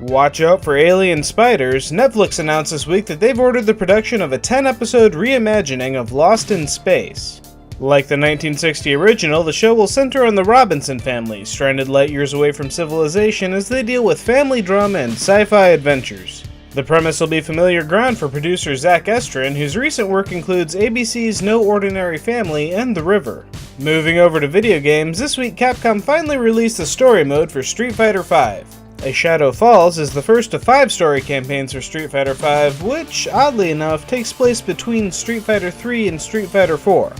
Watch out for alien spiders. Netflix announced this week that they've ordered the production of a 10-episode reimagining of Lost in Space. Like the 1960 original, the show will center on the Robinson family, stranded light years away from civilization as they deal with family drama and sci-fi adventures. The premise will be familiar ground for producer Zach Estrin, whose recent work includes ABC's No Ordinary Family and The River. Moving over to video games, this week Capcom finally released the story mode for Street Fighter V. A Shadow Falls is the first of 5 story campaigns for Street Fighter V, which, oddly enough, takes place between Street Fighter III and Street Fighter IV.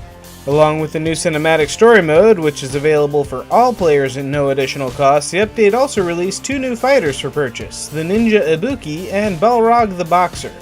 Along with the new cinematic story mode, which is available for all players at no additional cost, the update also released 2 new fighters for purchase, the Ninja Ibuki and Balrog the Boxer.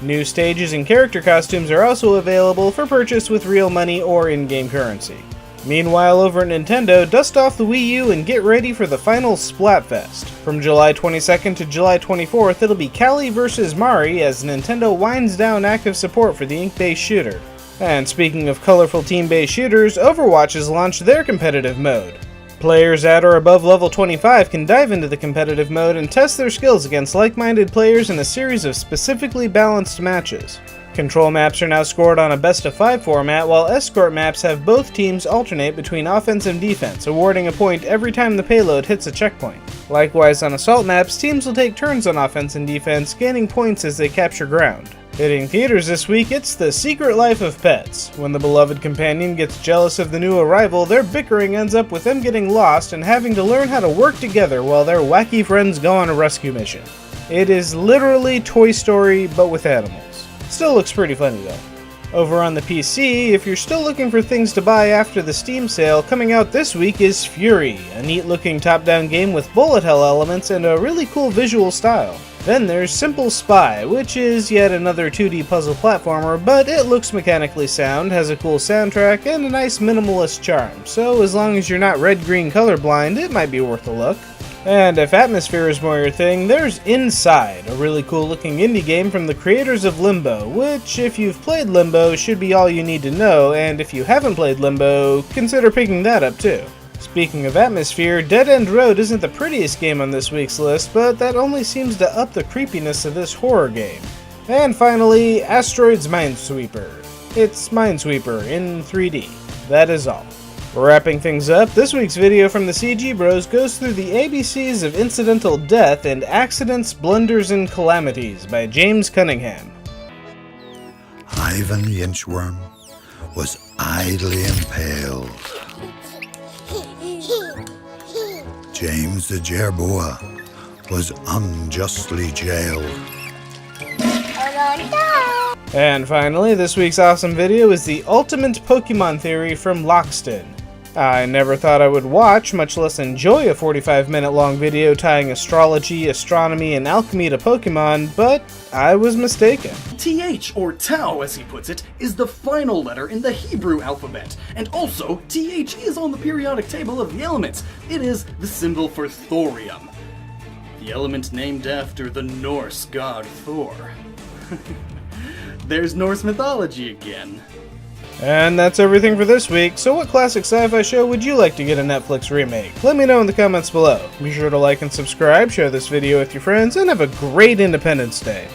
New stages and character costumes are also available for purchase with real money or in-game currency. Meanwhile, over at Nintendo, dust off the Wii U and get ready for the final Splatfest. From July 22nd to July 24th, it'll be Callie vs. Mari as Nintendo winds down active support for the ink-based shooter. And speaking of colorful team-based shooters, Overwatch has launched their competitive mode. Players at or above level 25 can dive into the competitive mode and test their skills against like-minded players in a series of specifically balanced matches. Control maps are now scored on a best-of-5 format, while escort maps have both teams alternate between offense and defense, awarding a point every time the payload hits a checkpoint. Likewise, on assault maps, teams will take turns on offense and defense, gaining points as they capture ground. Hitting theaters this week, it's The Secret Life of Pets. When the beloved companion gets jealous of the new arrival, their bickering ends up with them getting lost and having to learn how to work together while their wacky friends go on a rescue mission. It is literally Toy Story, but with animals. Still looks pretty funny though. Over on the PC, if you're still looking for things to buy after the Steam sale, coming out this week is Fury, a neat-looking top-down game with bullet hell elements and a really cool visual style. Then there's Simple Spy, which is yet another 2D puzzle platformer, but it looks mechanically sound, has a cool soundtrack, and a nice minimalist charm, so as long as you're not red-green colorblind, it might be worth a look. And if atmosphere is more your thing, there's Inside, a really cool looking indie game from the creators of Limbo, which, if you've played Limbo, should be all you need to know, and if you haven't played Limbo, consider picking that up too. Speaking of atmosphere, Dead End Road isn't the prettiest game on this week's list, but that only seems to up the creepiness of this horror game. And finally, Asteroids Minesweeper. It's Minesweeper in 3D. That is all. Wrapping things up, this week's video from the CGBros goes through the ABCs of incidental death and accidents, blunders, and calamities by James Cunningham. Ivan Inchworm was idly impaled. James the Jerboa was unjustly jailed. And finally, this week's awesome video is the Ultimate Pokemon Theory from Loxton. I never thought I would watch, much less enjoy a 45-minute long video tying astrology, astronomy, and alchemy to Pokemon, but I was mistaken. TH, or Tau as he puts it, is the final letter in the Hebrew alphabet, and also TH is on the periodic table of the elements. It is the symbol for thorium, the element named after the Norse god Thor. There's Norse mythology again. And that's everything for this week, so what classic sci-fi show would you like to get a Netflix remake? Let me know in the comments below. Be sure to like and subscribe, share this video with your friends, and have a great Independence Day.